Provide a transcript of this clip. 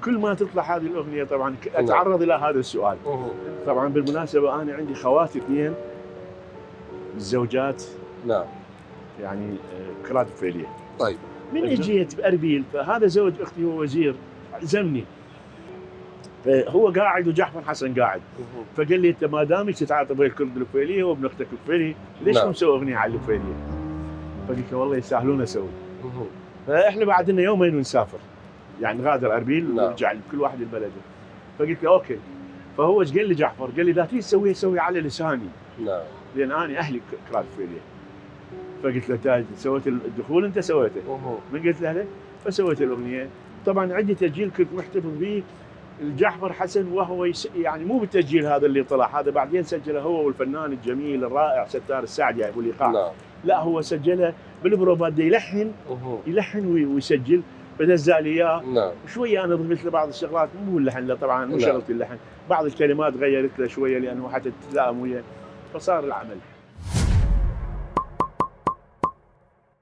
كل ما تطلع هذه الاغنيه طبعا اتعرض الى هذا السؤال. طبعا بالمناسبه انا عندي خواتي اثنين زوجات نعم يعني كراد فيليه. طيب من اجيت باربيل، فهذا زوج اختي هو وزير عزمني، فهو قاعد وجعفر حسن قاعد، فقال لي انت ما دامك تتعاطف ويا الكرد الوفيليه وابن اختك الوفيلي ليش ما مسوي اغنيه على الوفيليه؟ فقلت له والله يستاهلون اسوي. فاحنا بعد لنا يومين ونسافر، يعني نغادر اربيل ونرجع كل واحد لبلده. فقلت له اوكي. فهو ايش قال لي جعفر؟ قال لي اذا تريد تسويها سوي على لساني. نعم. لان انا اهلي كراد فيليه. فقلت له انت سويت الدخول انت سويته. من قلت له له؟ فسويت الاغنيه. طبعا عندي تسجيل كنت محتفظ به الجعفر حسن، وهو يعني مو بالتسجيل هذا اللي طلع، هذا بعدين سجله هو والفنان الجميل الرائع ستار السعدي ابو الايقاع. نعم. لا هو سجله بالبروفات، يلحن ويسجل، فدزع لي اياه. نعم. شويه انا ضفت له بعض الشغلات، مو اللحن لا طبعا، مو شغلت اللحن، بعض الكلمات غيرت له شويه لانه حتى تتلائم وياه، فصار العمل.